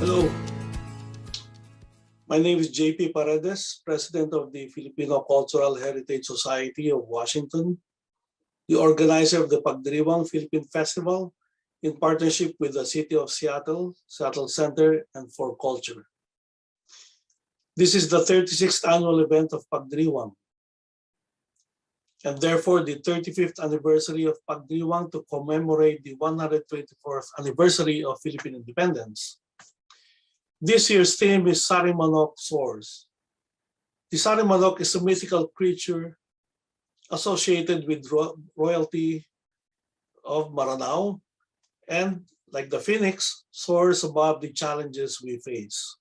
Hello, my name is JP Paredes, President of the Filipino Cultural Heritage Society of Washington, the organizer of the Pagdiriwang Philippine Festival in partnership with the City of Seattle, Seattle Center, and for Culture. This is the 36th annual event of Pagdiriwang, and therefore the 35th anniversary of Pagdiriwang to commemorate the 124th anniversary of Philippine independence. This year's theme is Sari Manok Soars. The Sari Manok is a mythical creature associated with royalty of Maranao and, like the phoenix, soars above the challenges we face.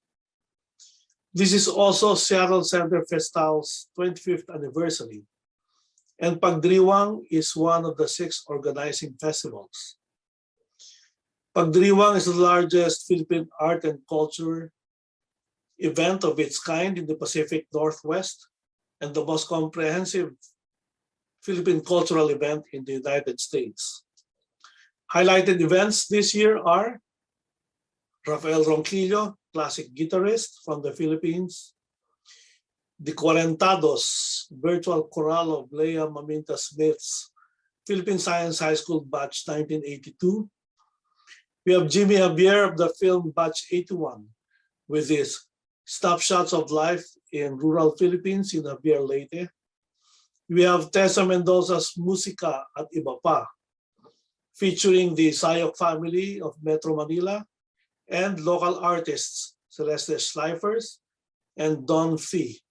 This is also Seattle Center Festál's 25th anniversary, and Pagdiriwang is one of the 6 organizing festivals. Pagdiriwang is the largest Philippine art and culture event of its kind in the Pacific Northwest and the most comprehensive Philippine cultural event in the United States. Highlighted events this year are Rafael Ronquillo, classic guitarist from the Philippines, the Cuarentados, virtual chorale of Leah Maminta Smith's Philippine Science High School Batch 1982, we have Jimmy Javier of the film Batch 81 with his snapshots of life in rural Philippines in Javier Leyte. We have Tessa Mendoza's Musika at Iba Pa, featuring the Sayok family of Metro Manila and local artists Celeste Schleifers and Don Fee.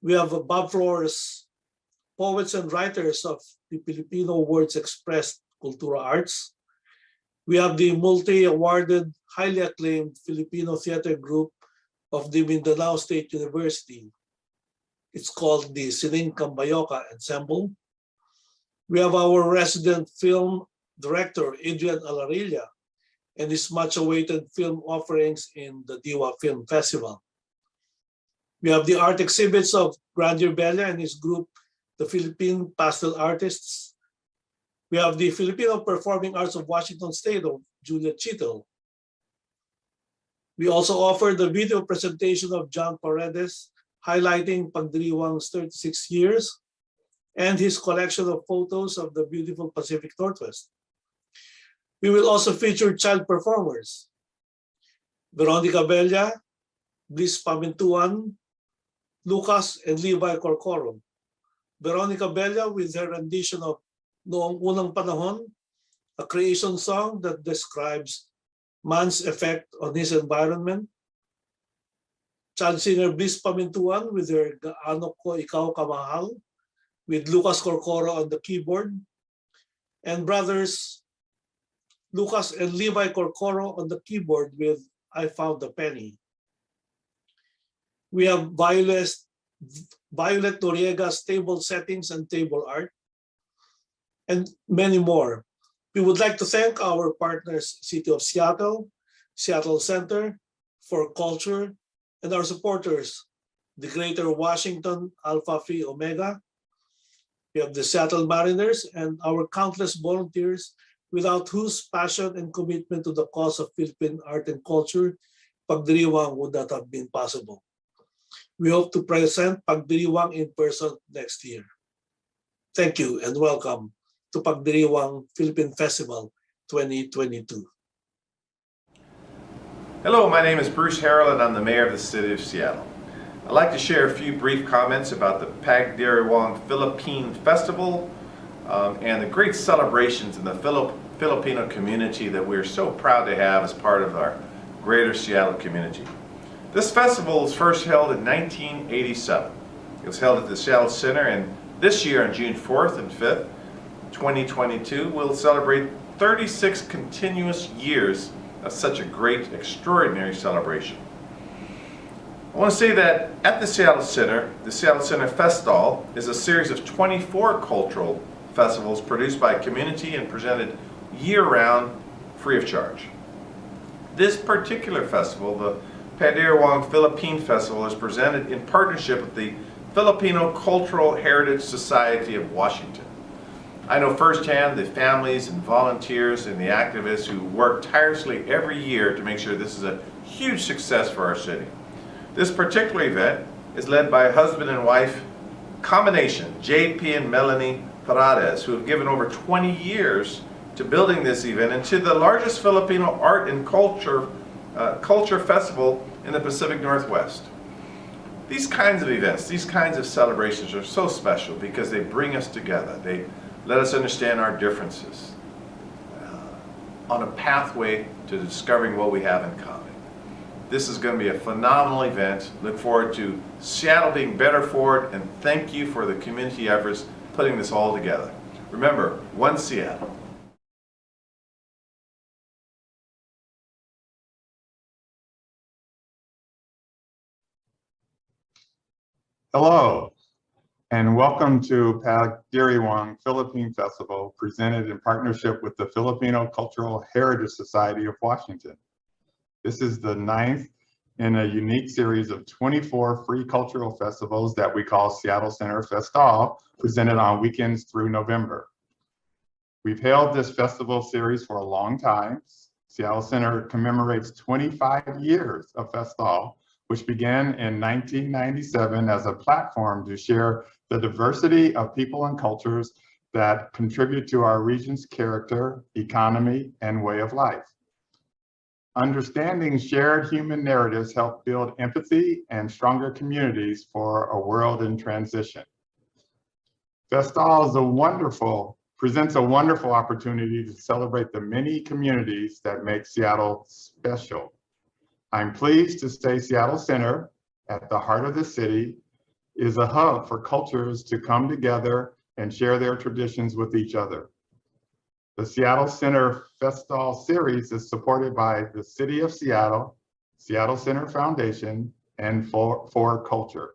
We have Bob Flores, poets and writers of the Filipino Words Expressed Cultura Arts. We have the multi-awarded, highly acclaimed Filipino theater group of the Mindanao State University. It's called the Sining Cambayoca Ensemble. We have our resident film director, Adrian Alarilla, and his much-awaited film offerings in the Diwa Film Festival. We have the art exhibits of Grandeur Bella and his group, the Philippine Pastel Artists. We have the Filipino Performing Arts of Washington State of Julia Chittle. We also offer the video presentation of John Paredes, highlighting Pagdiriwang's 36 years and his collection of photos of the beautiful Pacific Northwest. We will also feature child performers, Veronica Bella, Bliss Pamintuan, Lucas and Levi Corcoro. Veronica Bella with her rendition of Noong Unang Panahon, a creation song that describes man's effect on his environment. Child singer Bliss Pamintuan with her Gaano Ko Ikaw Kamahal, with Lucas Corcoro on the keyboard, and brothers Lucas and Levi Corcoro on the keyboard with I Found a Penny. We have Violet Noriega's table settings and table art, and many more. We would like to thank our partners, City of Seattle, Seattle Center for Culture, and our supporters, the Greater Washington Alpha Phi Omega. We have the Seattle Mariners and our countless volunteers without whose passion and commitment to the cause of Philippine art and culture, Pagdiriwang would not have been possible. We hope to present Pagdiriwang in person next year. Thank you and welcome to Pagdiriwang Philippine Festival 2022. Hello, my name is Bruce Harrell and I'm the Mayor of the City of Seattle. I'd like to share a few brief comments about the Pagdiriwang Philippine Festival and the great celebrations in the Filipino community that we're so proud to have as part of our greater Seattle community. This festival was first held in 1987. It was held at the Seattle Center, and this year on June 4th and 5th, 2022, we'll celebrate 36 continuous years of such a great, extraordinary celebration. I want to say that at the Seattle Center Festál is a series of 24 cultural festivals produced by community and presented year-round free of charge. This particular festival, the Pagdiriwang Philippine Festival, is presented in partnership with the Filipino Cultural Heritage Society of Washington. I know firsthand the families and volunteers and the activists who work tirelessly every year to make sure this is a huge success for our city. This particular event is led by a husband and wife combination, JP and Melanie Paredes, who have given over 20 years to building this event into the largest Filipino art and culture festival in the Pacific Northwest. These kinds of events, these kinds of celebrations are so special because they bring us together. They let us understand our differences on a pathway to discovering what we have in common. This is going to be a phenomenal event. Look forward to Seattle being better for it, and thank you for the community efforts putting this all together. Remember, one Seattle. Hello, and welcome to Pagdiriwang Philippine Festival, presented in partnership with the Filipino Cultural Heritage Society of Washington. This is the 9th in a unique series of 24 free cultural festivals that we call Seattle Center Festál, presented on weekends through November. We've held this festival series for a long time. Seattle Center commemorates 25 years of Festál, which began in 1997 as a platform to share the diversity of people and cultures that contribute to our region's character, economy, and way of life. Understanding shared human narratives help build empathy and stronger communities for a world in transition. Festál presents a wonderful opportunity to celebrate the many communities that make Seattle special. I'm pleased to say Seattle Center, at the heart of the city, is a hub for cultures to come together and share their traditions with each other. The Seattle Center Festál series is supported by the City of Seattle, Seattle Center Foundation, and For Culture.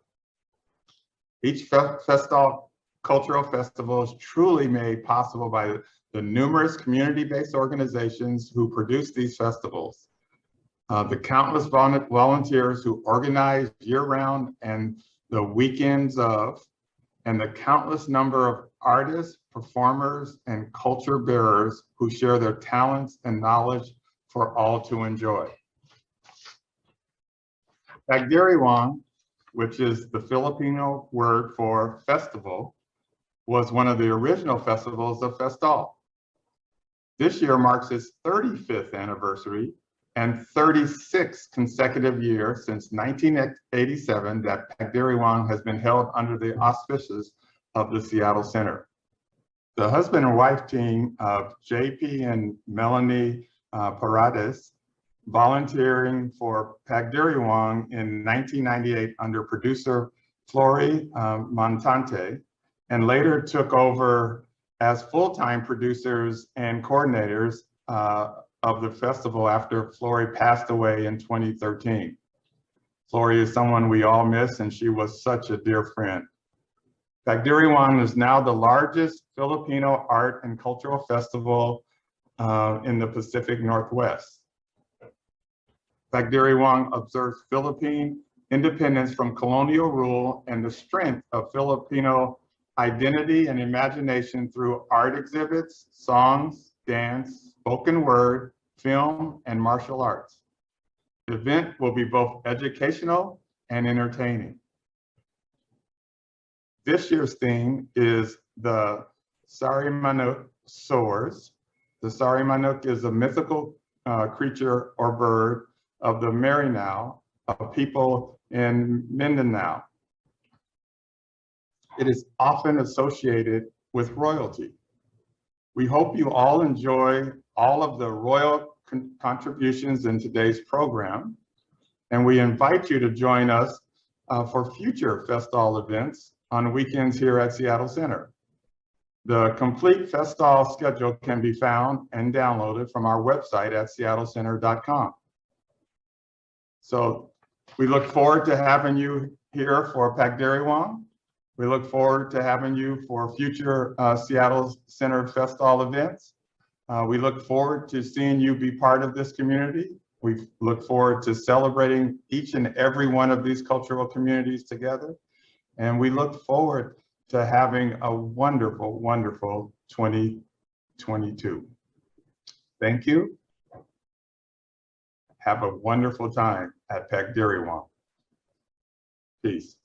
Each Festál cultural festival is truly made possible by the numerous community-based organizations who produce these festivals. The countless volunteers who organize year-round and the weekends of, and the countless number of artists, performers, and culture bearers who share their talents and knowledge for all to enjoy. Pagdiriwang, which is the Filipino word for festival, was one of the original festivals of Festál. This year marks its 35th anniversary and 36 consecutive years since 1987 that Pagdiriwang has been held under the auspices of the Seattle Center. The husband and wife team of JP and Melanie Paredes, volunteering for Pagdiriwang in 1998 under producer Flory Montante, and later took over as full-time producers and coordinators of the festival after Flory passed away in 2013. Flory is someone we all miss, and she was such a dear friend. Pagdiriwang is now the largest Filipino art and cultural festival in the Pacific Northwest. Pagdiriwang observes Philippine independence from colonial rule and the strength of Filipino identity and imagination through art exhibits, songs, dance, spoken word, film, and martial arts. The event will be both educational and entertaining. This year's theme is the Sari Manuk soars. The Sari Manuk is a mythical creature or bird of the Maranao, a people in Mindanao. It is often associated with royalty. We hope you all enjoy all of the royal contributions in today's program, and we invite you to join us for future Festál events on weekends here at Seattle Center. The complete Festál schedule can be found and downloaded from our website at seattlecenter.com. So we look forward to having you here for Pagdiriwang. We look forward to having you for future Seattle Center Festál events. We look forward to seeing you be part of this community. We look forward to celebrating each and every one of these cultural communities together. And we look forward to having a wonderful, wonderful 2022. Thank you. Have a wonderful time at Pagdiriwang. Peace.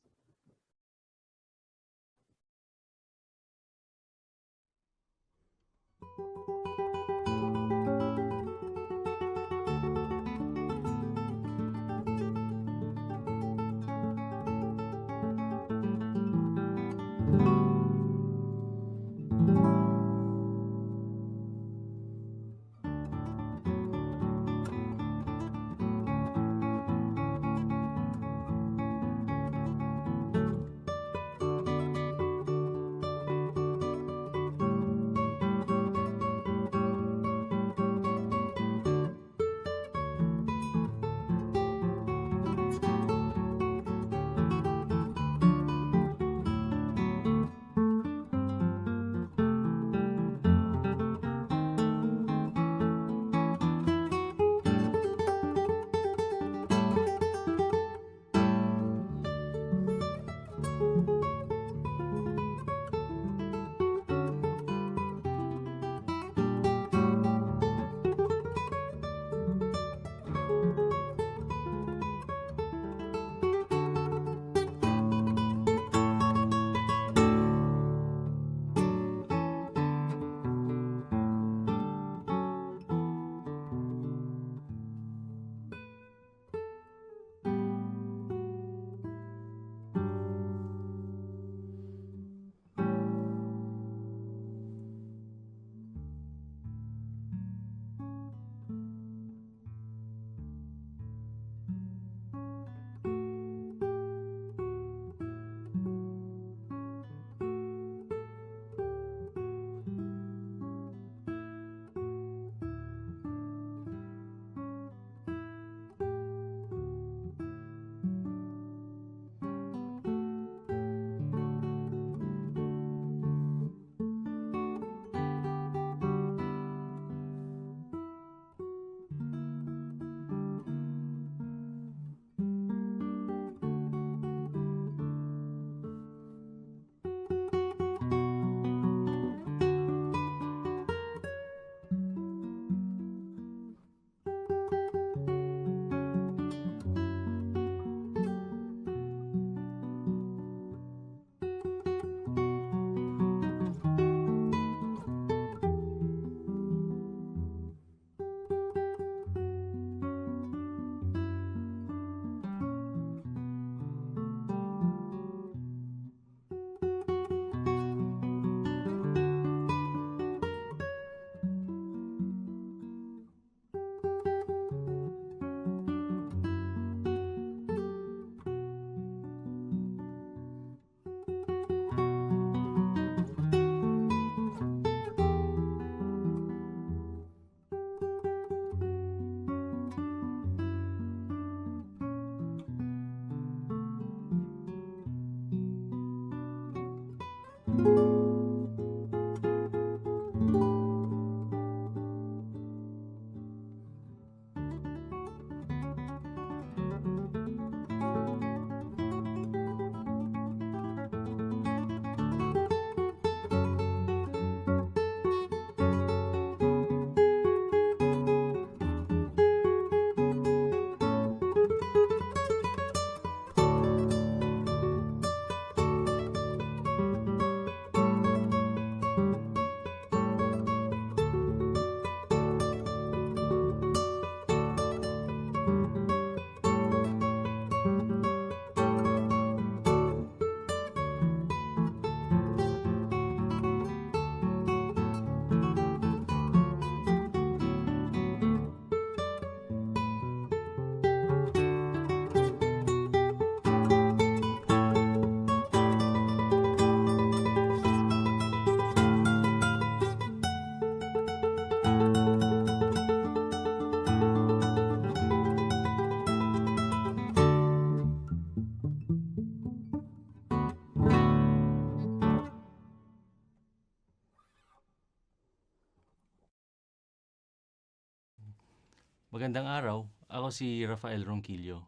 Magandang araw, ako si Rafael Ronquillo.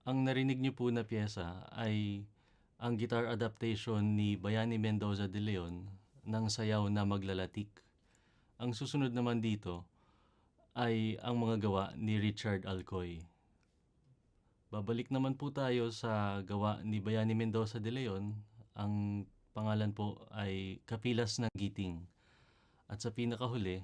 Ang narinig niyo po na piyesa ay ang guitar adaptation ni Bayani Mendoza de Leon ng sayaw na maglalatik. Ang susunod naman dito ay ang mga gawa ni Richard Alcoy. Babalik naman po tayo sa gawa ni Bayani Mendoza de Leon. Ang pangalan po ay Kapilas ng Giting. At sa pinakahuli,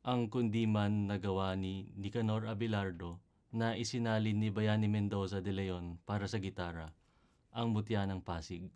ang kundiman na gawa ni Nicanor Abelardo na isinalin ni Bayani Mendoza de Leon para sa gitara, ang Mutya ng Pasig.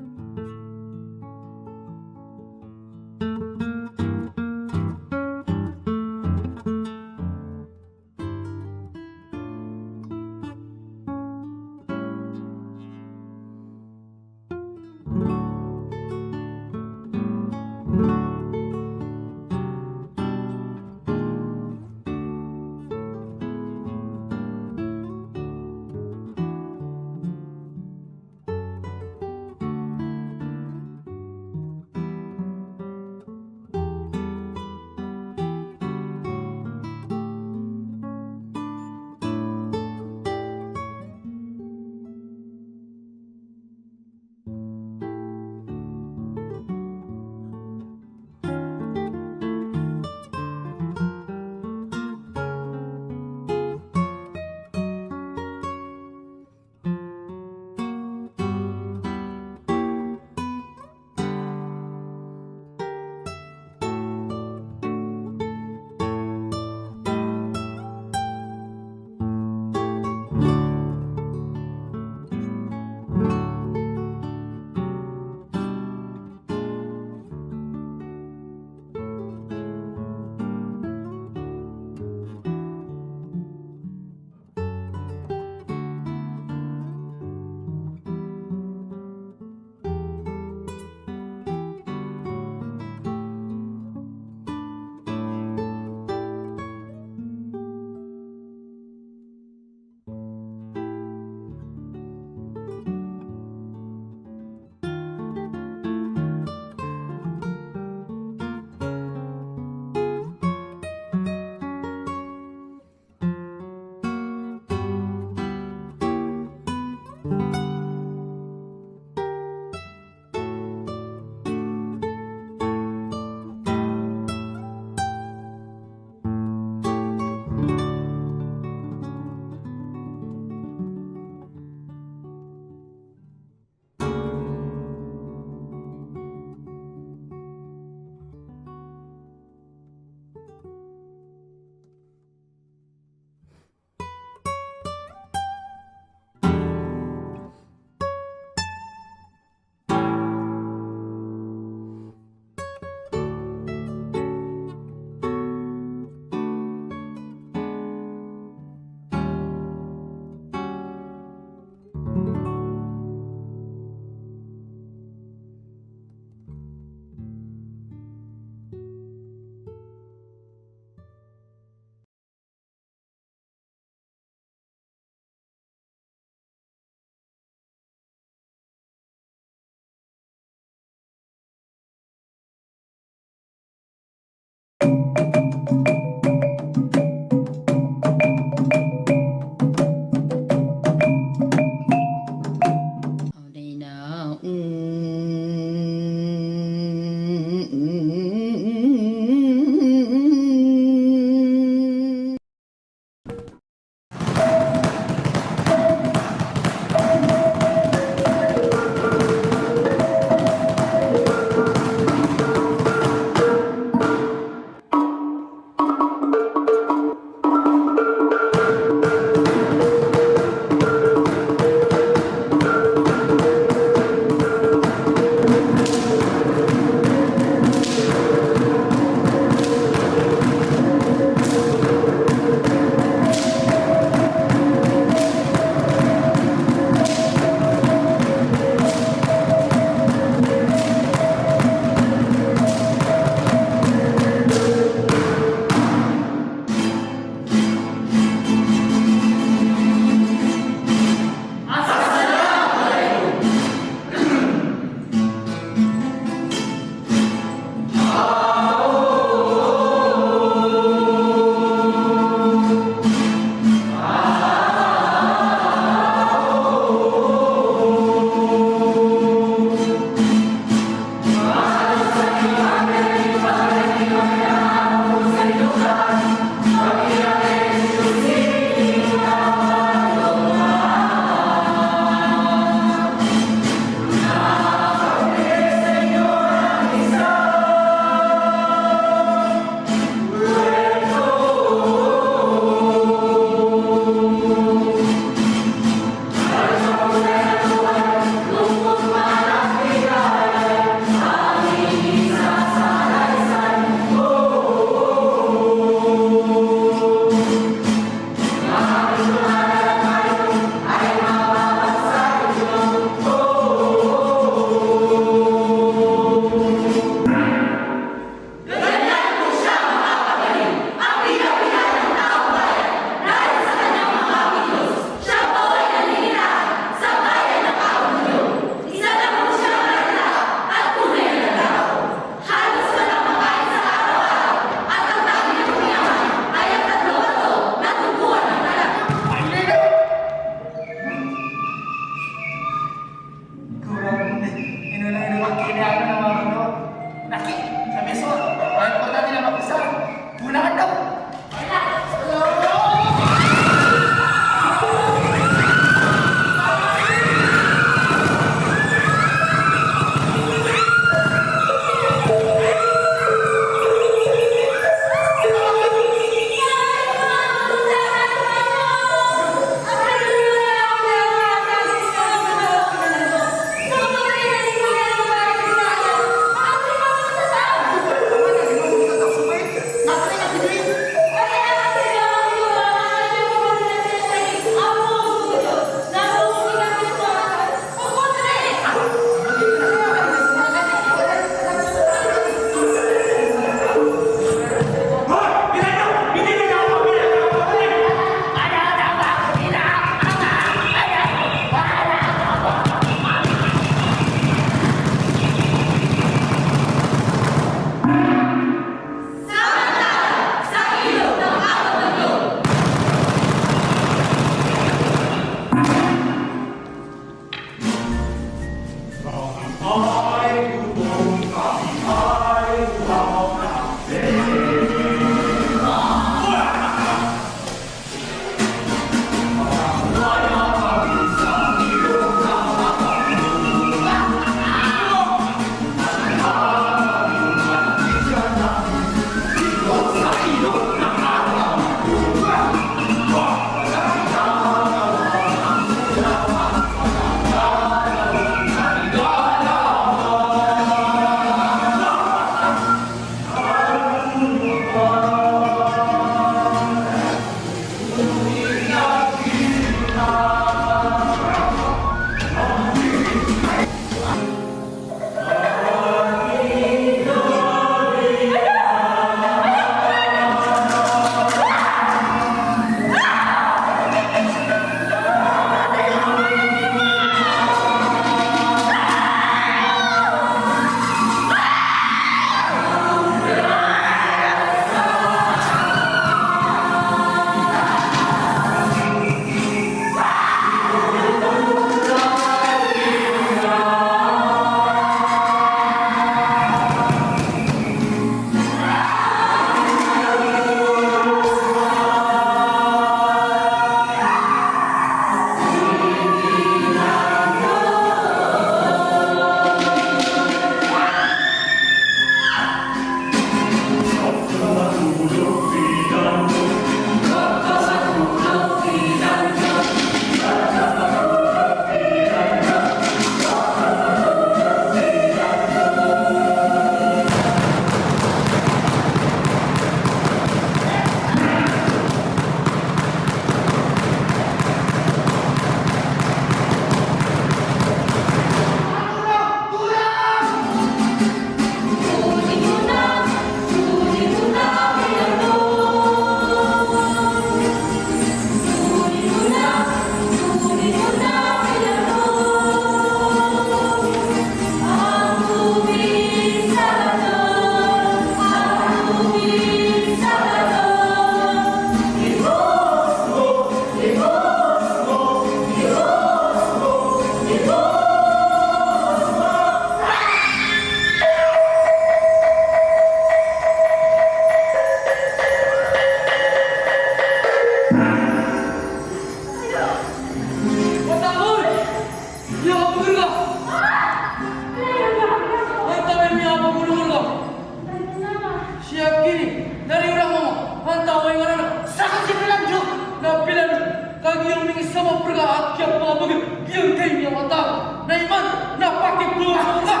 sama pergaan yang mabuk yang kayaknya mata naiman napaki peluru lah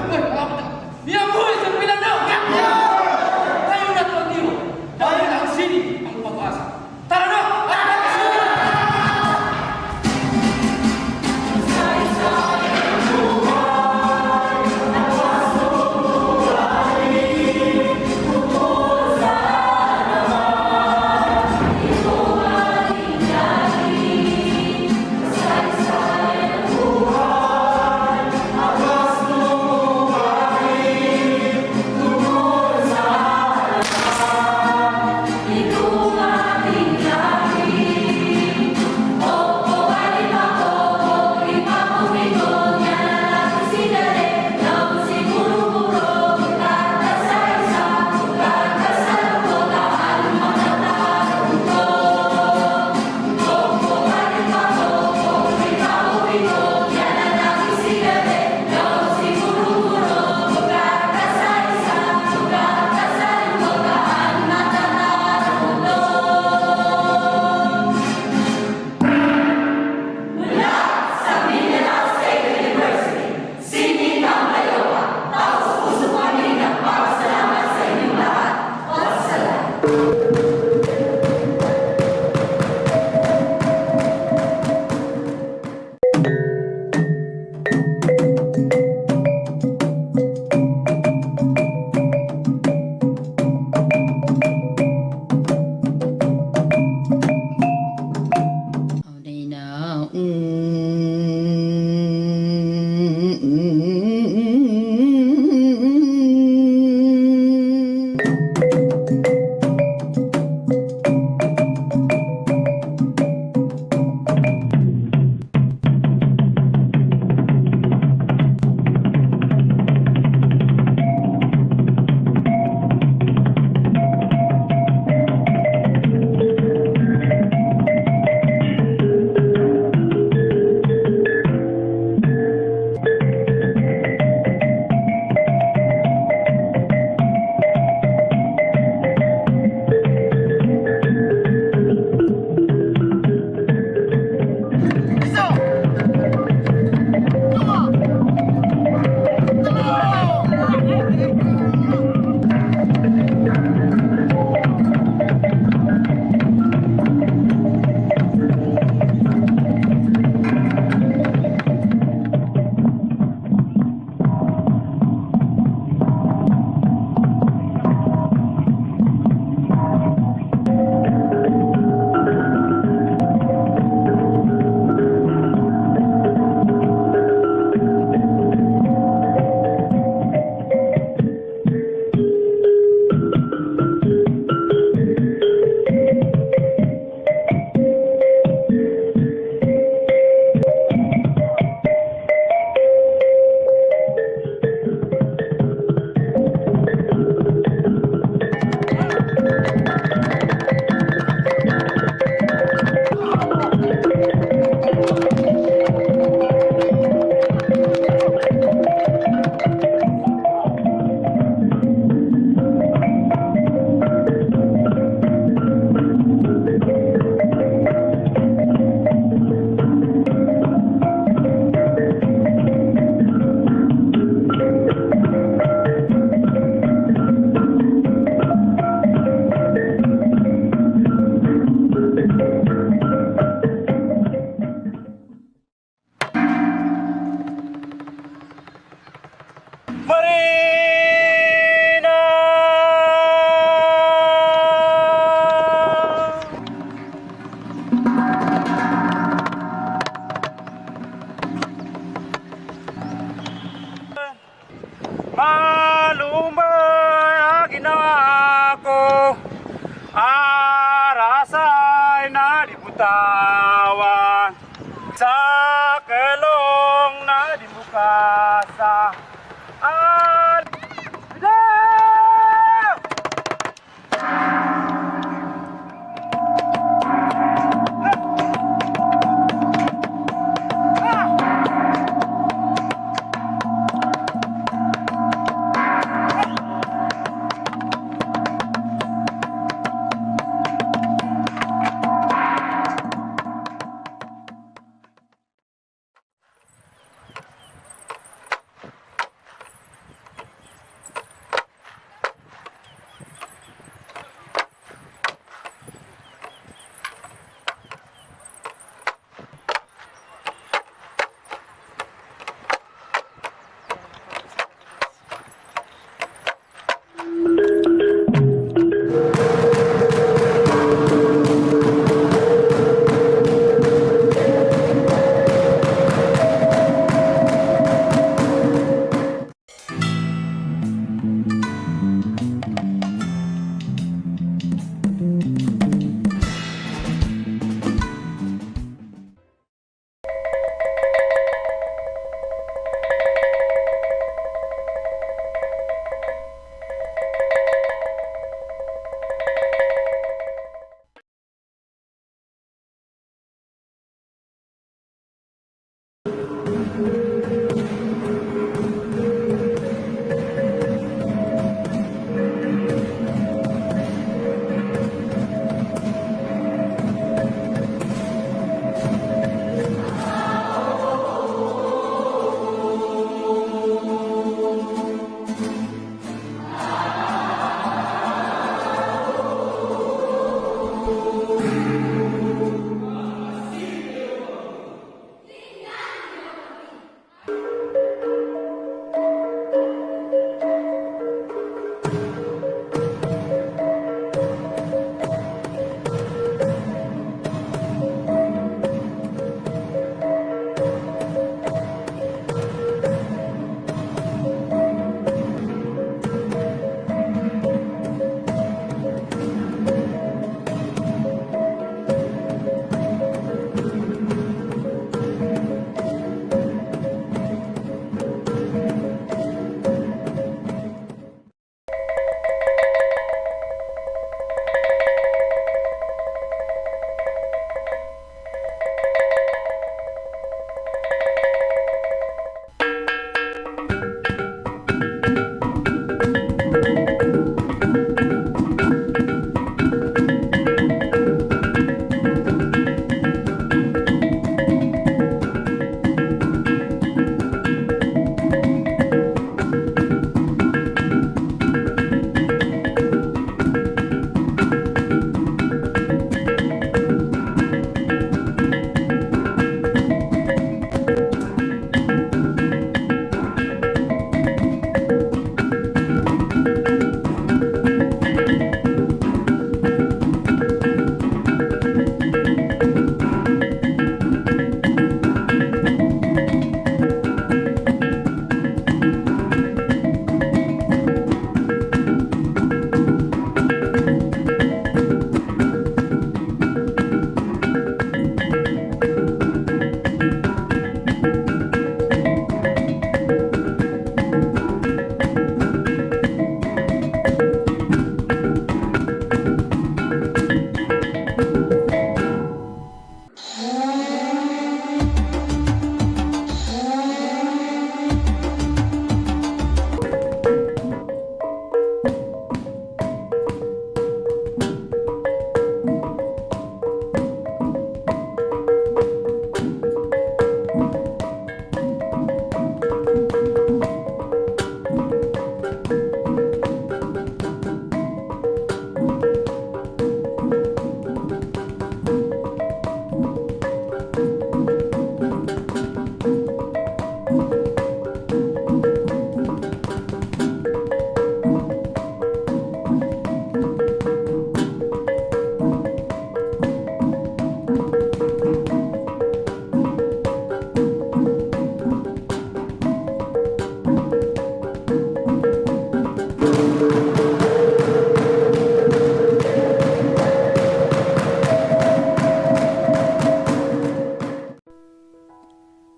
weh alamat dia boleh sembilan dah tayo na tiro dahil ang sini ang pag-asa tara na bitawan sa kelong na dimukasa at bidaw!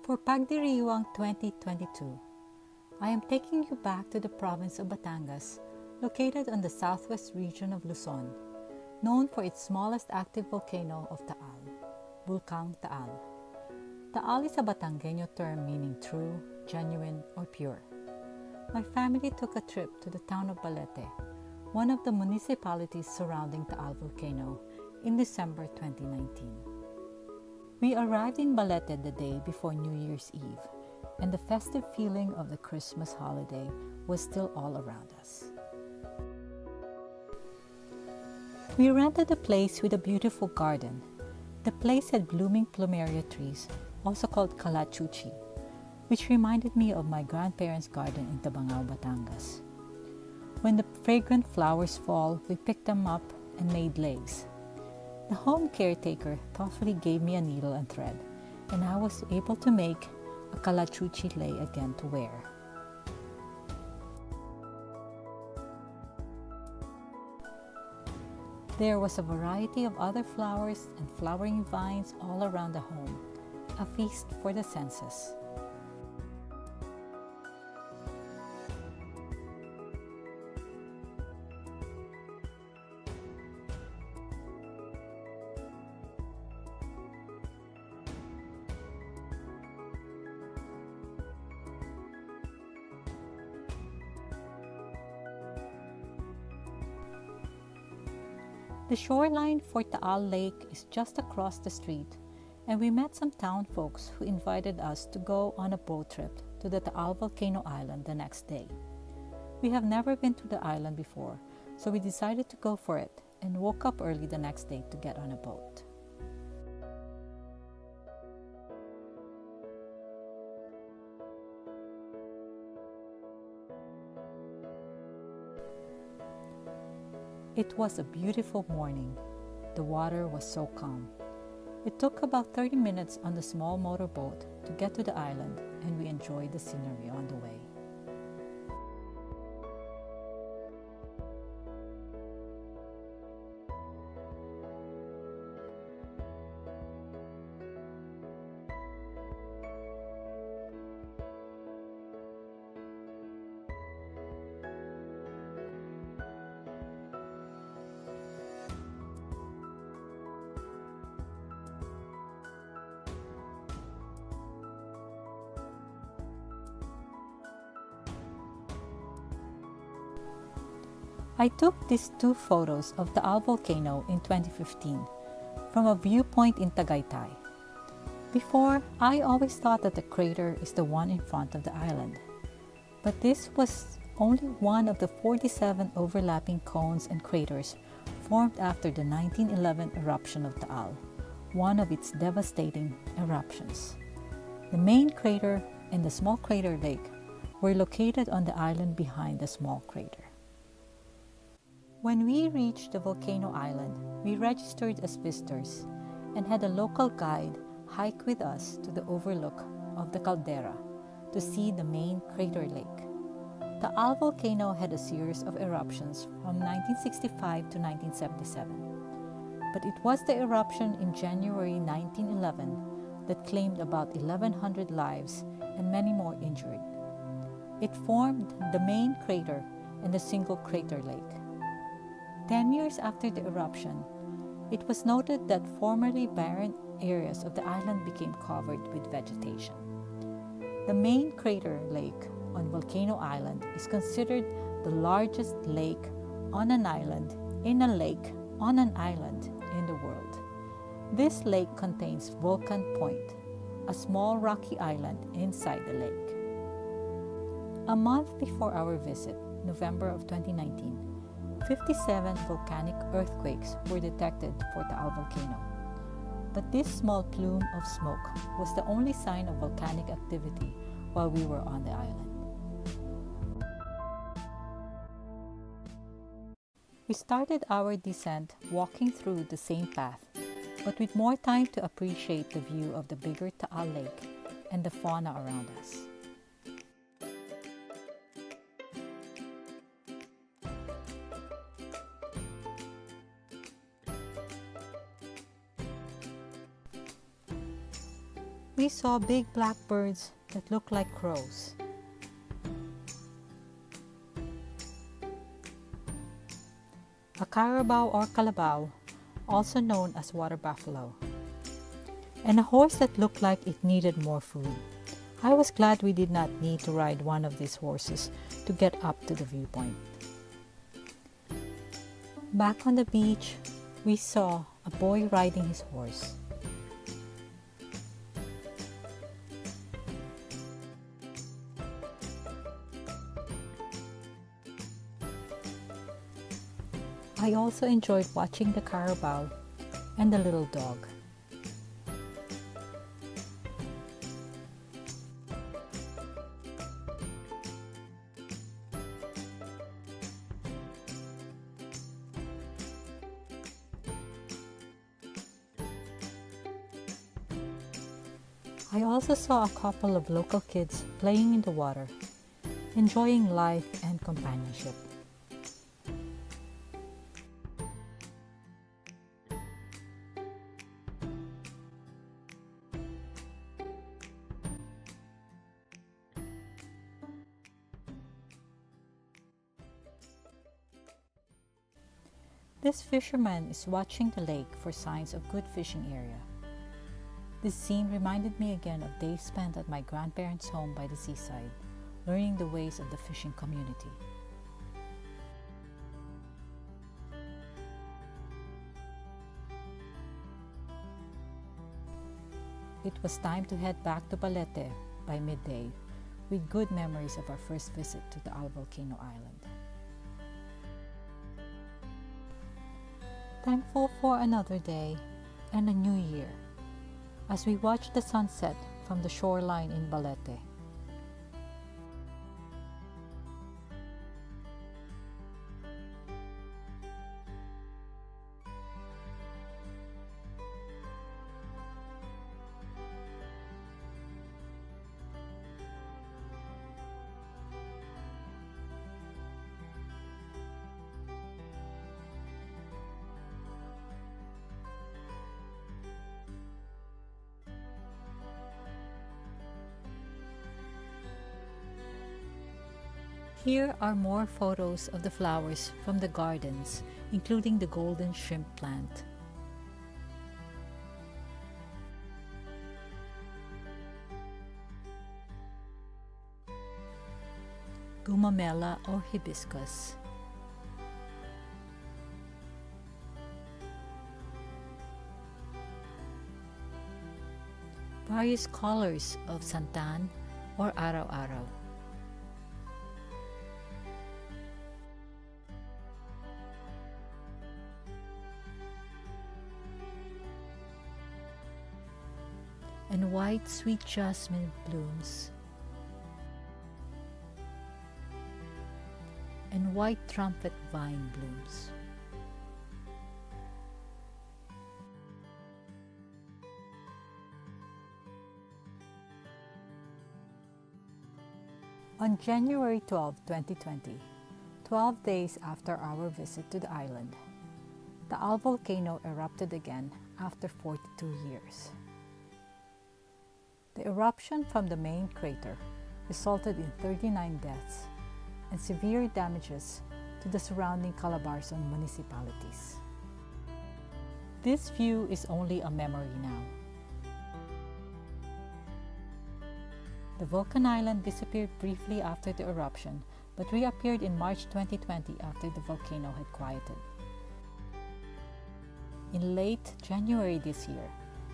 For Pagdiriwang 2022, I am taking you back to the province of Batangas, located on the southwest region of Luzon, known for its smallest active volcano of Taal, Volcano Taal. Taal is a Batangueño term meaning true, genuine, or pure. My family took a trip to the town of Balete, one of the municipalities surrounding Taal volcano, in December 2019. We arrived in Balete the day before New Year's Eve, and the festive feeling of the Christmas holiday was still all around us. We rented a place with a beautiful garden. The place had blooming plumeria trees, also called calachuchi, which reminded me of my grandparents' garden in Tabangao, Batangas. When the fragrant flowers fall, we picked them up and made leis. The home caretaker thoughtfully gave me a needle and thread, and I was able to make a calachuchi lei again to wear. There was a variety of other flowers and flowering vines all around the home, a feast for the senses. The shoreline for Taal Lake is just across the street, and we met some town folks who invited us to go on a boat trip to the Taal Volcano Island the next day. We have never been to the island before, so we decided to go for it and woke up early the next day to get on a boat. It was a beautiful morning. The water was so calm. It took about 30 minutes on the small motorboat to get to the island, and we enjoyed the scenery on the way. I took these two photos of the Taal volcano in 2015 from a viewpoint in Tagaytay. Before, I always thought that the crater is the one in front of the island, but this was only one of the 47 overlapping cones and craters formed after the 1911 eruption of Taal, one of its devastating eruptions. The main crater and the small crater lake were located on the island behind the small crater. When we reached the volcano island, we registered as visitors and had a local guide hike with us to the overlook of the caldera to see the main crater lake. The Taal volcano had a series of eruptions from 1965 to 1977, but it was the eruption in January 1911 that claimed about 1,100 lives and many more injured. It formed the main crater and a single crater lake. 10 years after the eruption, it was noted that formerly barren areas of the island became covered with vegetation. The main crater lake on Volcano Island is considered the largest lake on an island in a lake on an island in the world. This lake contains Volcan Point, a small rocky island inside the lake. A month before our visit, November of 2019, 57 volcanic earthquakes were detected for the Taal volcano. But this small plume of smoke was the only sign of volcanic activity while we were on the island. We started our descent walking through the same path, but with more time to appreciate the view of the bigger Taal lake and the fauna around us. We saw big black birds that looked like crows. A carabao or calabaw, also known as water buffalo, and a horse that looked like it needed more food. I was glad we did not need to ride one of these horses to get up to the viewpoint. Back on the beach, we saw a boy riding his horse. I also enjoyed watching the carabao and the little dog. I also saw a couple of local kids playing in the water, enjoying life and companionship. This fisherman is watching the lake for signs of good fishing area. This scene reminded me again of days spent at my grandparents' home by the seaside, learning the ways of the fishing community. It was time to head back to Balete by midday, with good memories of our first visit to the Taal Volcano Island. Thankful for another day and a new year as we watch the sunset from the shoreline in Balete. Here are more photos of the flowers from the gardens, including the golden shrimp plant. Gumamela or hibiscus. Various colors of santan or araw-araw. And white sweet jasmine blooms, and white trumpet vine blooms. On January 12, 2020, 12 days after our visit to the island, the Taal volcano erupted again after 42 years. The eruption from the main crater resulted in 39 deaths and severe damages to the surrounding Calabarzon municipalities. This view is only a memory now. The volcan island disappeared briefly after the eruption, but reappeared in March 2020 after the volcano had quieted. In late January this year,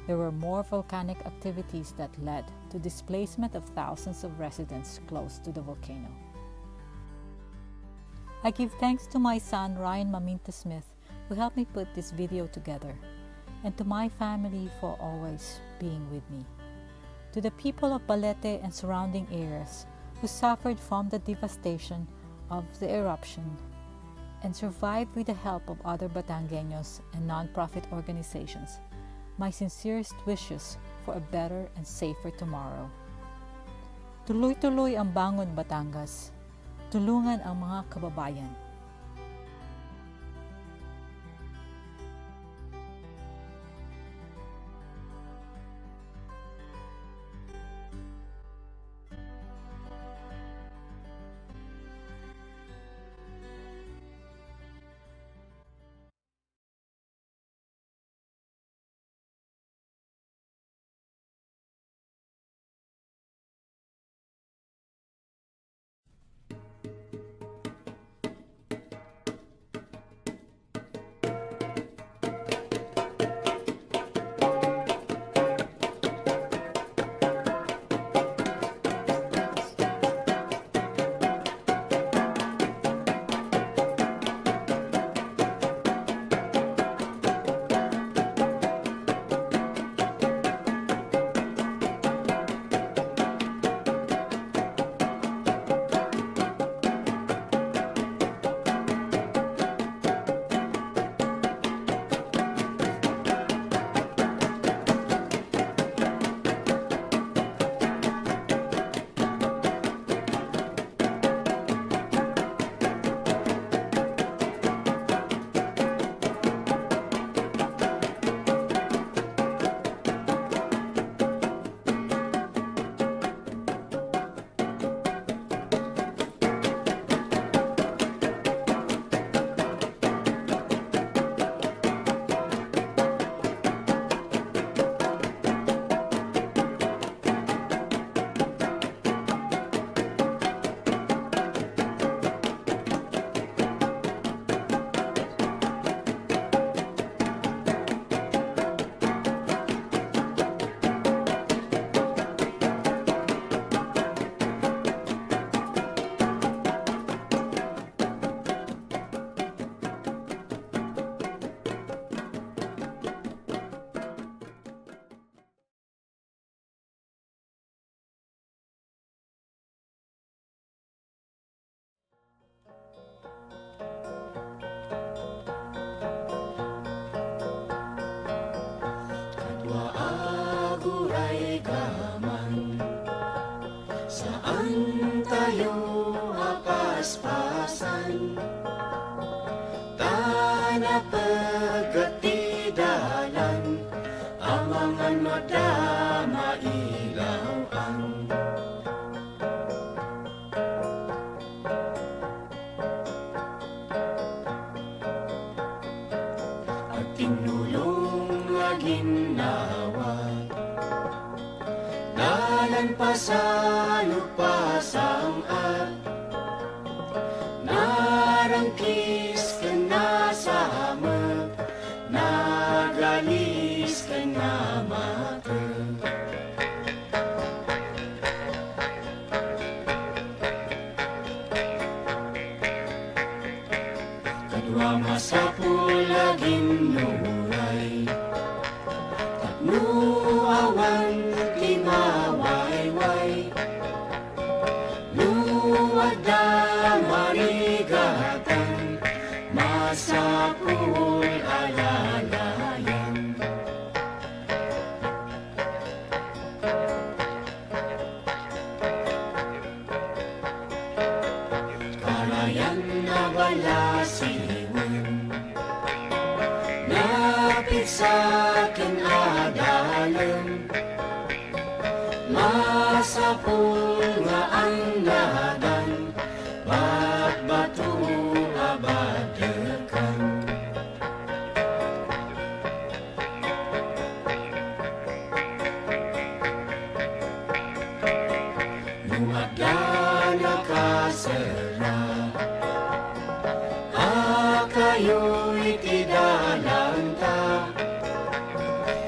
there were more volcanic activities that led to displacement of thousands of residents close to the volcano. I give thanks to my son Ryan Maminta Smith, who helped me put this video together, and to my family for always being with me. To the people of Balete and surrounding areas who suffered from the devastation of the eruption and survived with the help of other Batangueños and non-profit organizations, my sincerest wishes for a better and safer tomorrow. Tuloy-tuloy ang bangon Batangas. Tulungan ang mga kababayan. ang mga mata mailaw ang at tinulong nga ginawa dalan pa sa lupasang at narangkis ka na sa hamag nagalis ka na mata kadwa masapul laging nuray tapno awan timawayway nuwada marigatan masapul alalayan kalayan na balasiwan napit sa akin adalan masapul nga ang nadan ba't bato abadakan nuwagda nakasara kayo'y tidalanta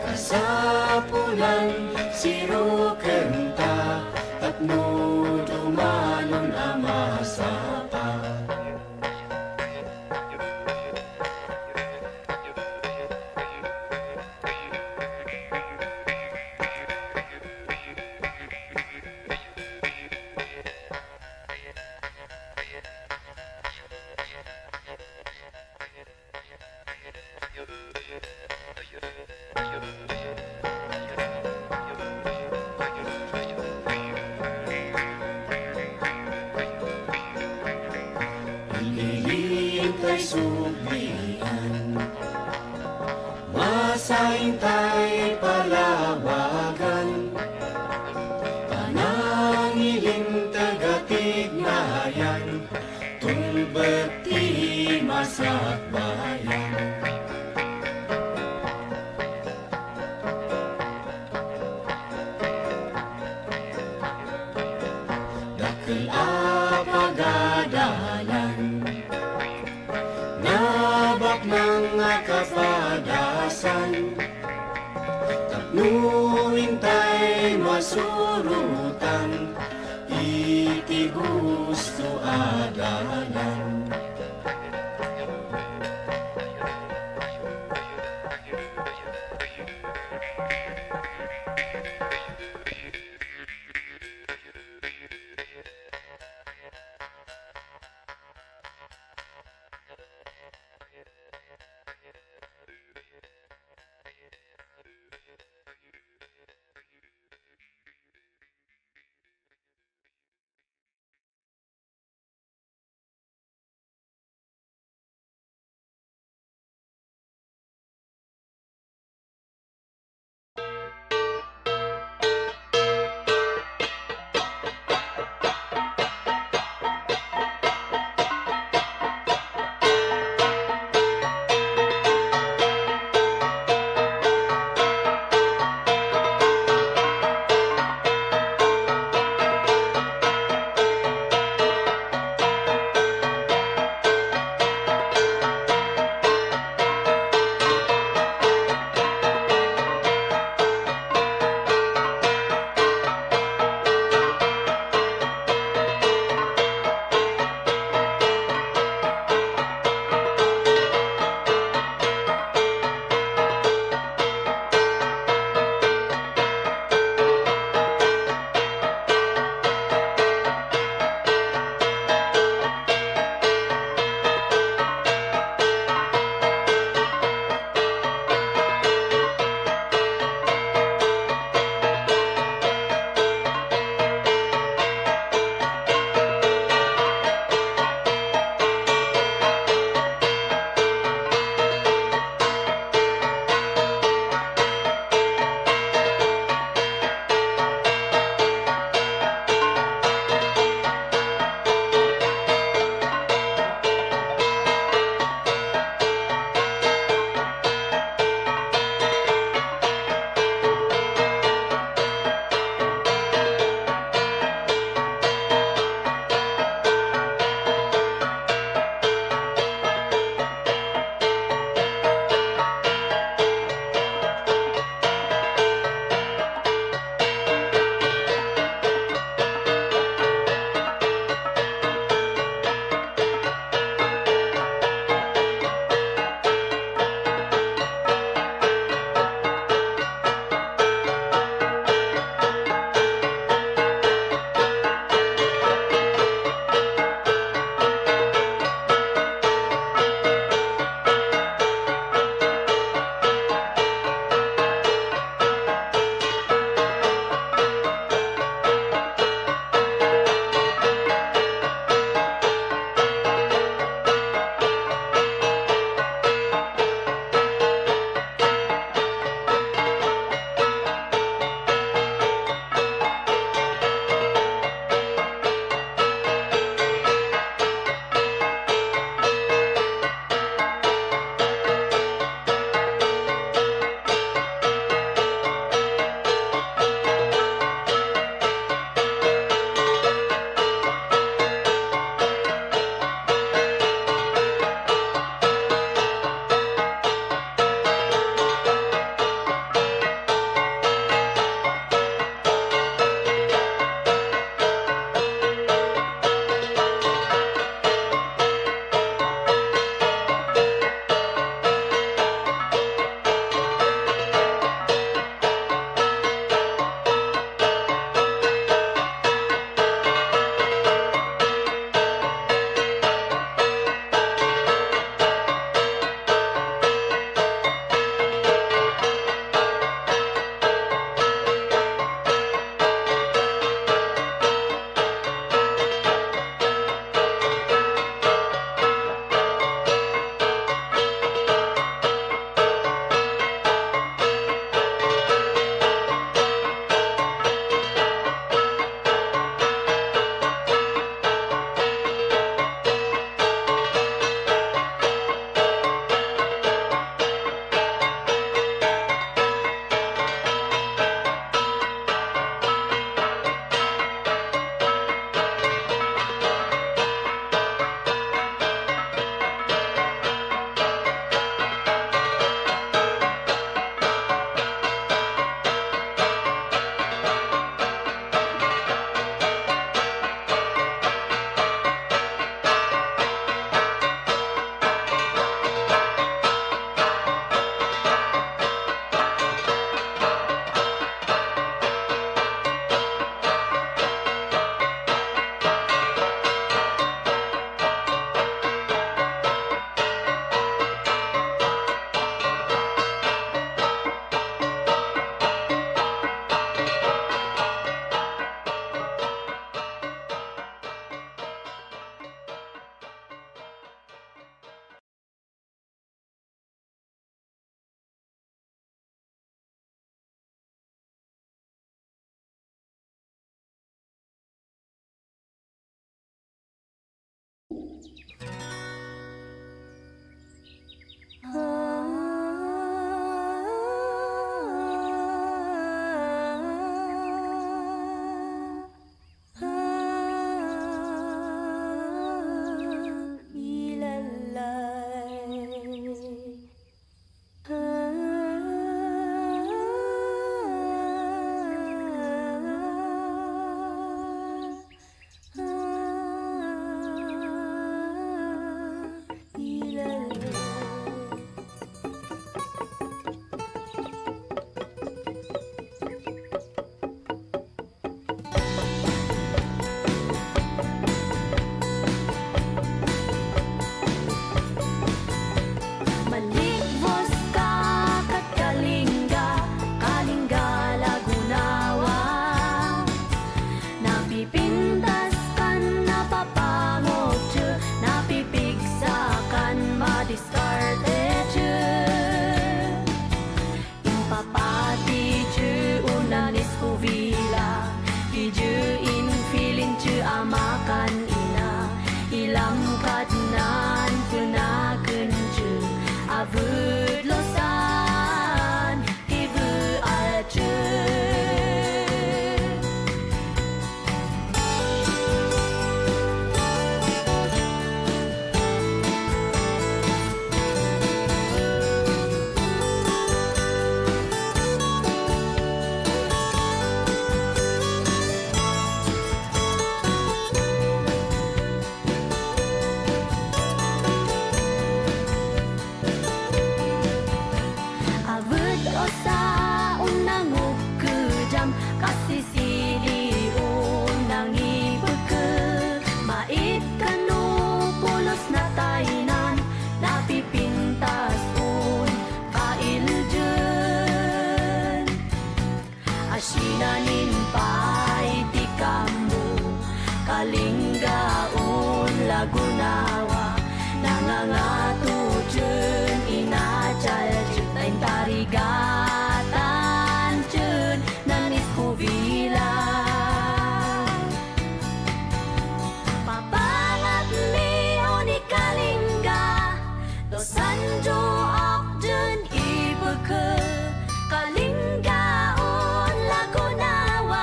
kasapulan sirukan ta tapno dumanon amasapa Ililintay sublian masaintay palawagan panangilin tagatignayan tulbati masakbayan dakil apagadalan nabak ng kapadasan tapnuintay masurutan iti gusto adalan nanis huvila Kijuin filin cu amakan ina Ilam kadnan kuna kencu Avud losan Ibu alcu Avud osa unang ukejam Kasih sili unang ibeke Mait kanu pulos na tainan Napipintas un kailjen Asinanin paiti kamu Kalinggaun lagunawa Nangangatujen inajal Jutain tarigatan jen Nanis huvila Papangat mi kalingga Dosanjo akjen ibeke Kalinggaun lagunawa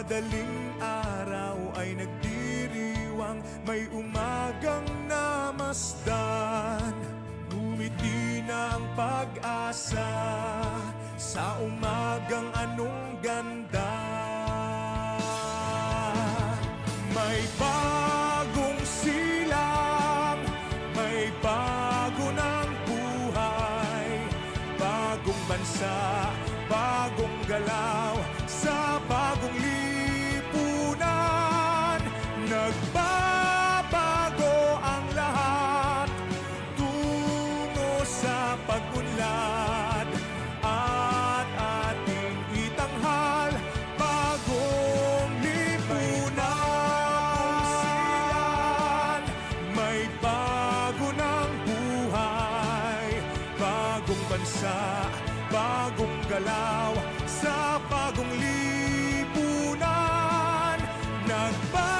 madaling araw ay nagdiriwang, may umagang namasdan. Ngumiti na ang pag-asa sa umagang anong ganda. May bagong silang, may bago ng buhay, bagong bansa, bagong galaw, sa bagong lipunan. Nagbabago ang lahat tungo sa pag-unlad, at ating itanghal bagong lipunan. May bago ng buhay, bagong bansa, bagong galaw, sa bagong lipunan. Nagbabago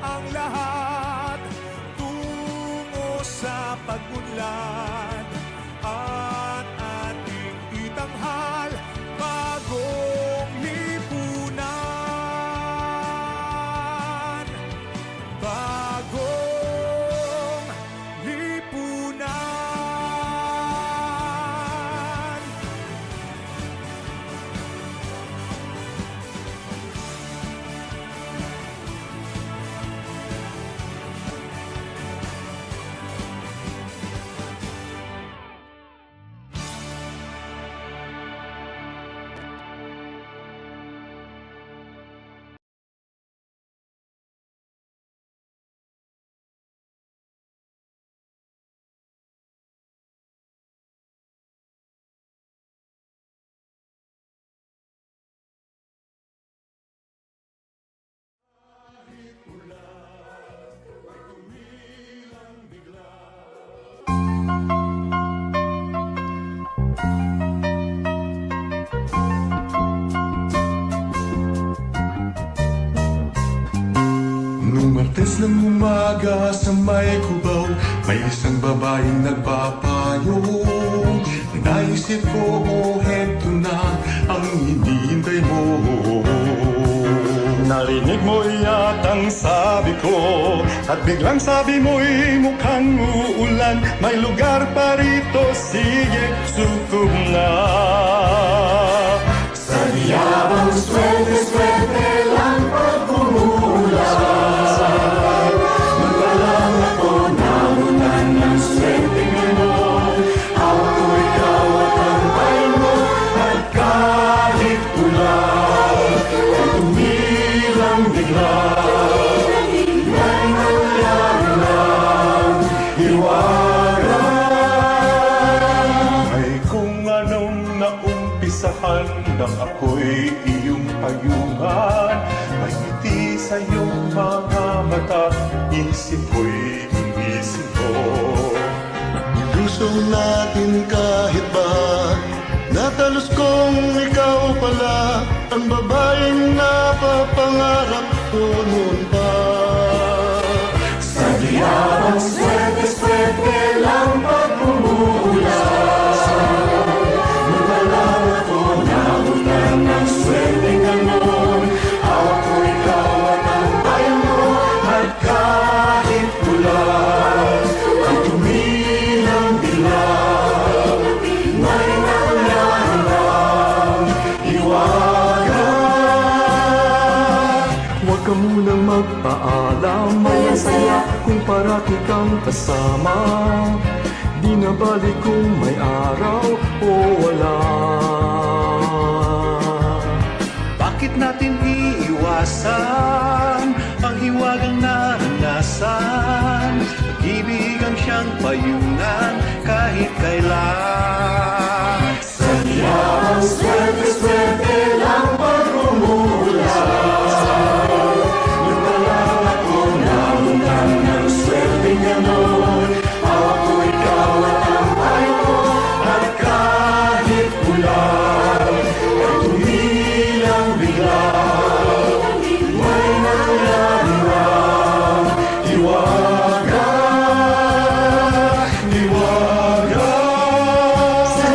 ang lahat tungo sa pag-unlad, at ating itanghal bagong lipunan. Bagong lipunan. Nung Martes ng umaga sa may kubaw, may isang babaeng nagpapayong. Naisip ko, oh, heto na ang hinihintay mo. Narinig mo yatang sabi ko, at biglang sabi mo'y mukhang uulan. May lugar pa rito, sige, sukob na. Sa diyabang swerte, swerte lang pag umuulan. Magpalang ako namunan ng swerte ngayon. Ako, ikaw at ang bayan mo, at kahit ulan ay tumilang bigla. May nangyari lang, iwagan. May kung anong naumpisahan nang ako'y iyong payungan. May ngiti sa iyong mga mata, isip ko'y inisip mo. Puso natin kahit ba natalos kong ikaw pala ang babaeng napapangarap ko noon pa. Sa diyabang swerte, swerte lang pag umuulan. Magpalang ako namunan ng swerte ngayon. Ako, ikaw at ang bayan mo, at kahit ulan ay tumilang dilaw. May nangyari lang, iwagan. Huwag ka munang magpaalam, may saya kung parati kang kasama. Di na balik kung may araw o wala. Bakit natin iiwasan ang hiwagang naranasan? Pag-ibig ang siyang payungan kahit kailan. Sa diyabang swerte, swerte lang pag umuulan. Magpalang ako namunan ng swerte ngayon. Ako, ikaw at ang bayan mo, at kahit ulan ay tumilang bigla. May nangyari lang, iwagan, iwagan. Sa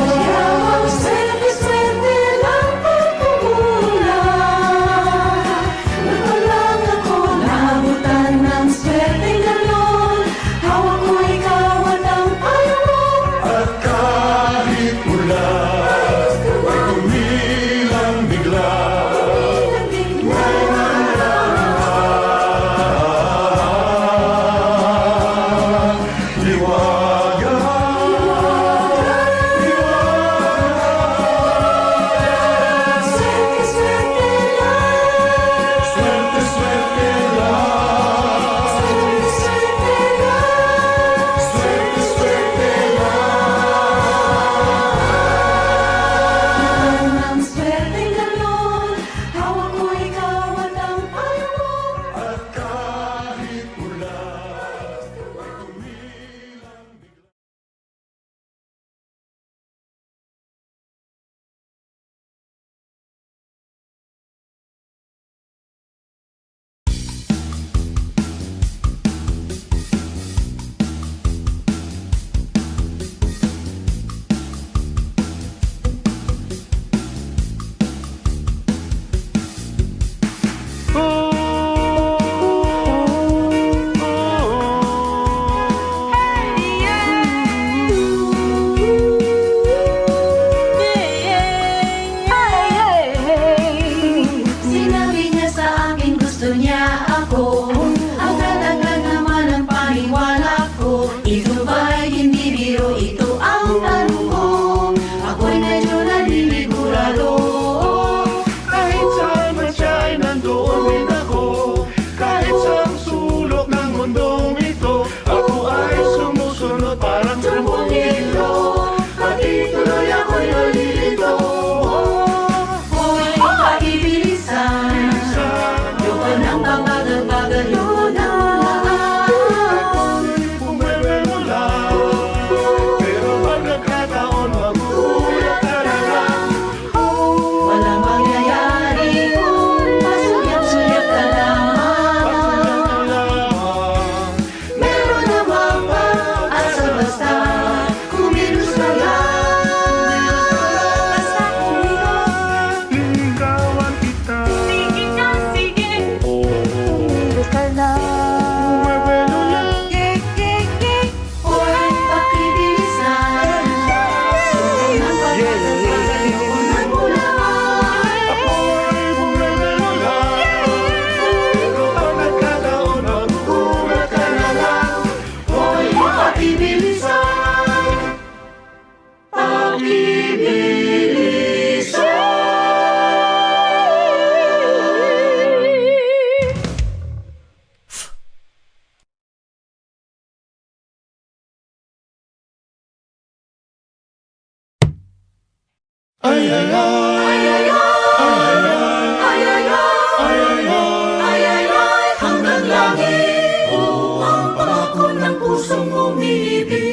hanggang langit. Oh, ang pangako ng pusong umiibig.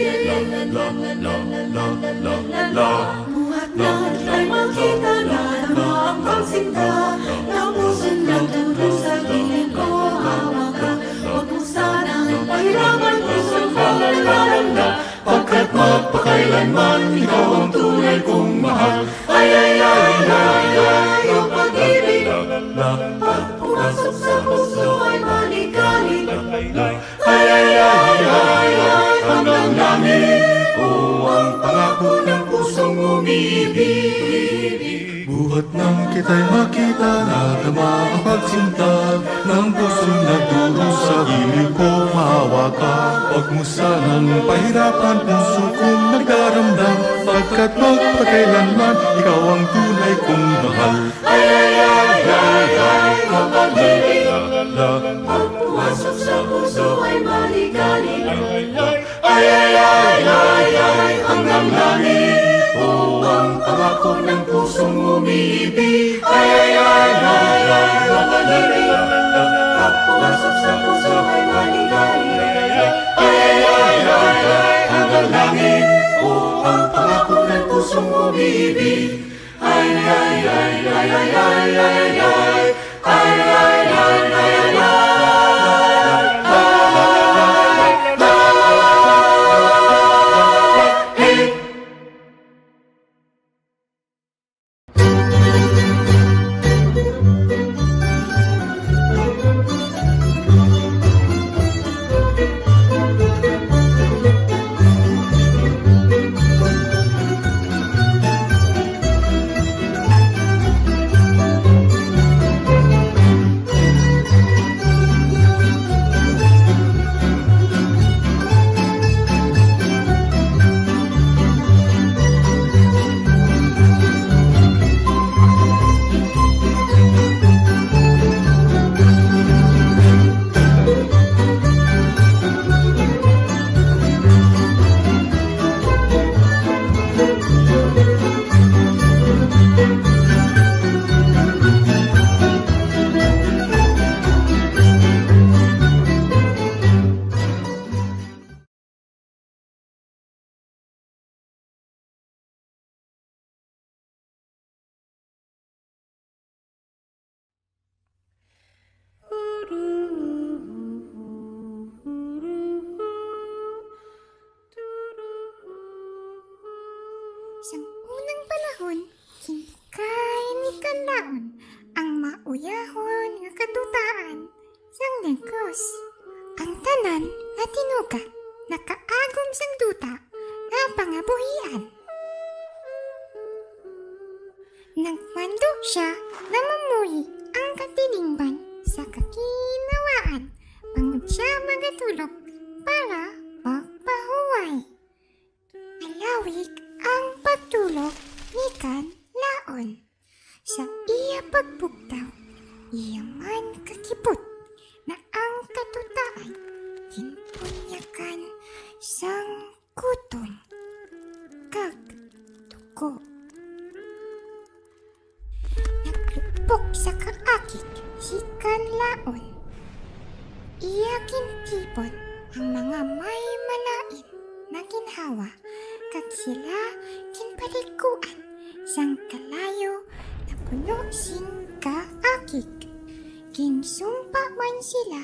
Buhat na ay makita na ang pagsinta ng pusong nagtulong sa gilid ko. Hawak ka, huwag mo sanang pahirapan pusong nagkaramdam, pagkat magpakailanman ikaw ang tunay kong mahal. Ay, ang pag-ibig pag pumasok sa puso ay maligalig. Ay, hanggang langit. Oh, ang pangako ng pusong umiibig. Buhat nang kita'y makita na tama ang pagsinta ng pusong nagdurong sa gilid ko. Maawa ka, huwag mo sanang pahirapan puso kong nagdaramdam, pagkat magpakailanman ikaw ang tunay kong mahal. Ay, ang pag-ibig pag pumasok sa puso ay maligalig. Ay, hanggang langit. Oh, ang pangako ng pusong umiibig. Ay, ang pag-ibig pag pumasok sa puso ay maligalig. Ay, hanggang langit. Oh, ang pangako ng pusong umiibig. Sang unang panahon, kinkay ni kanlaon ang mauyahon nga kadutaan sang negos. Ang tanan nga tinuga, nakaagom sang duta nga pangabuhian. Nagmando siya na mamuhi ang katilingban sa kakinawaan, pangod siya magatulog para magpahuway. Alawig ang pagtulog ni kanlaon. Sa iya pagbugtaw, iya man kakipot na ang katutaan kinpunyakan sang kuton kag dugo. Naglupok sa kaakit si kanlaon. Iya kintipon ang mga may malain na ginhawa, kag sila kinpalikuan sang kalayo na puno sing kaakik. Ginsumpa man sila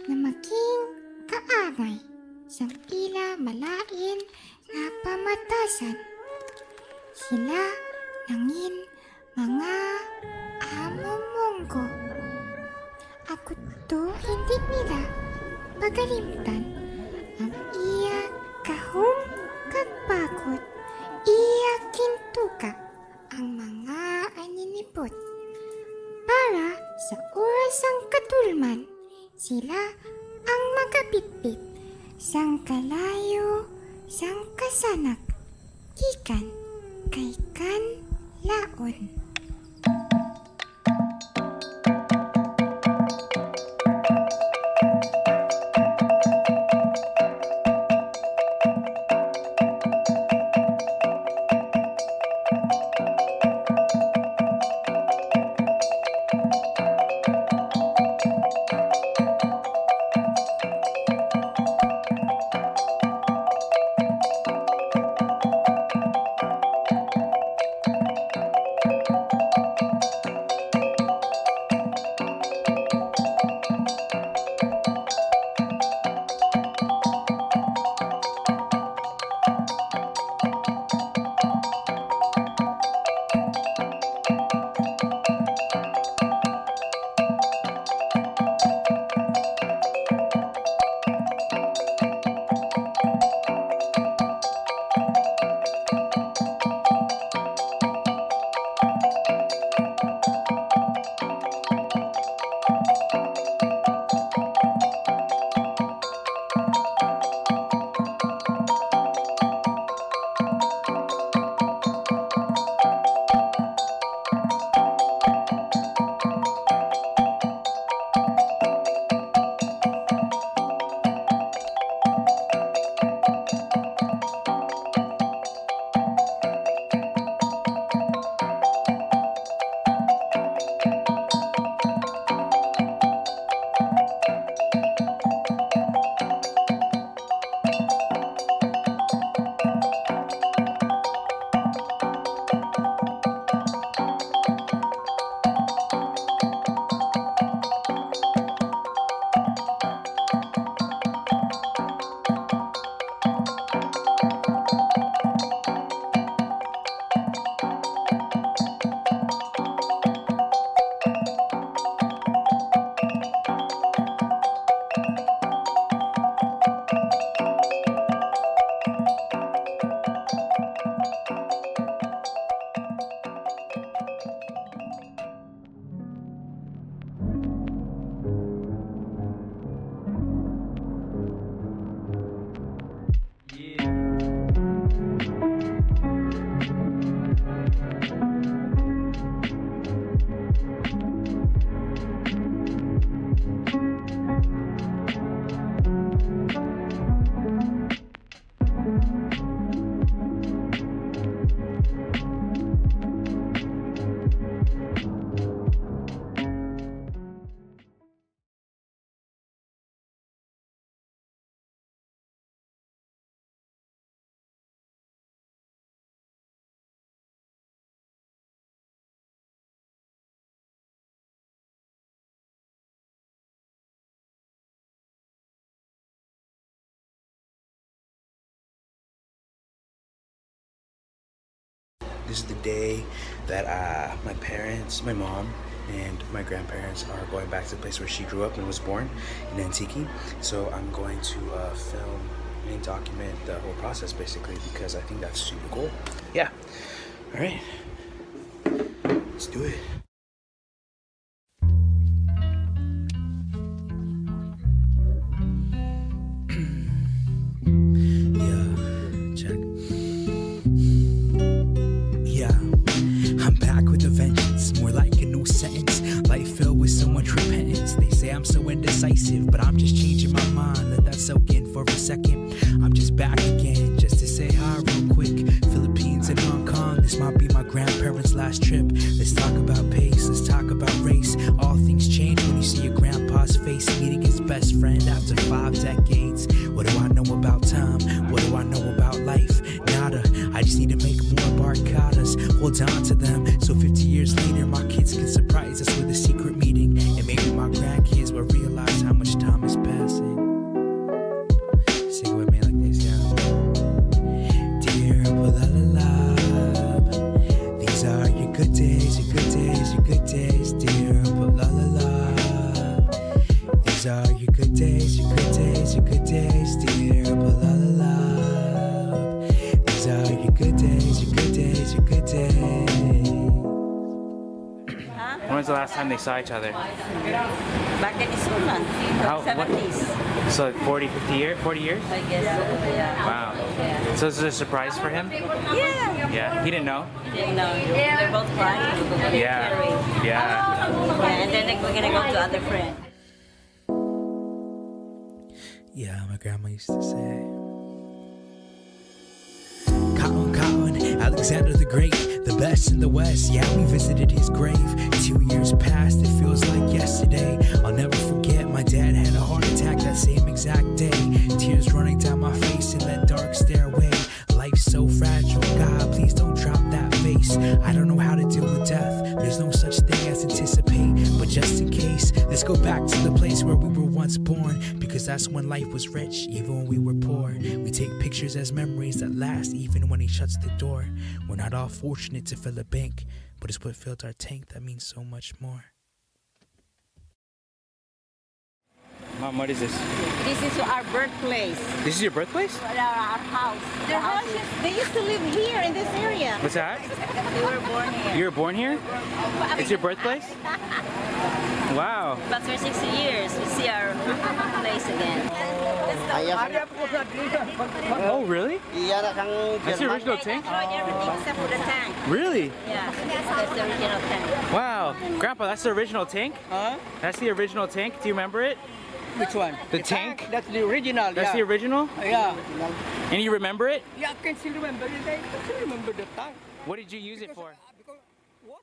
na maging kaagay sang ila malain na pamatasan. Sila nangin mga amomonggo. Ako to hindi nila pagalimtan ang iya kahum kagpakot, iya kintuka ang mga aninipot. Para sa oras ang katulman, sila ang magabitbit sang kalayo, sang kasanak, gikan kay kanlaon. This is the day that my parents, my mom, and my grandparents are going back to the place where she grew up and was born in Antique. So I'm going to film and document the whole process basically because I think that's super cool. Yeah. All right. Let's do it. So indecisive, but I'm just changing my mind. Let that soak in for a second. I'm just back again, just to say hi real quick. Philippines and Hong Kong, this might be my grandparents' last trip. Let's talk about pace, let's talk about race. All things change when you see your grandpa's face meeting his best friend after 5 decades. What do I know about time? What do I know about life? Nada. I just need to make more barcadas, hold on to them, so 50 years later my kids can surprise us with a secret meeting, and maybe my grandkids will realize how much time is passing. Sing it with me like this, yeah. Dear Palalalab, these are your good days, your good days, your good days. Dear Palalalab, these are your good days, your good days, your good days. Dear Palalalab, these are your good days, your good days, your good days. When was the last time they saw each other? Back in school, How, 70s. So 40 years? I guess, yeah. Wow. Yeah. So is it a surprise for him? Yeah. Yeah, he didn't know? He didn't know. They're both crying. Yeah. Yeah. And then we're gonna go to other friends. Yeah, my grandma used to say. Cotton, Alexander the Great, the best in the West. Yeah, we visited his grave. 2 years passed, it feels like yesterday. I'll never forget, my dad had a heart attack that same exact day. Tears running down my face in that dark stairway. Life's so fragile, God, please don't drop that face. I don't know how to deal with death. There's no such thing as anticipate, but just in case, let's go back to the place where we were once born, because that's when life was rich, even when we were poor. We take pictures as memories that last, even when he shuts the door. We're not all fortunate to fill a bank, but it's what filled our tank that means so much more. Mom, what is this? This is our birthplace. This is your birthplace? Our house. Their house. They used to live here in this area. What's that? They were born here. You were born here? It's your birthplace? Wow. But for 60 years, we see our place again. Oh, really? That's the original tank? Everything except for the tank. Really? Yeah, that's the original tank. Wow. Grandpa, that's the original tank? Huh? That's the original tank? Do you remember it? Which one? The tank? That's the original. That's the original? Yeah. And you remember it? Yeah, I can still remember it. I still remember the tank. What did you use it for? Because water.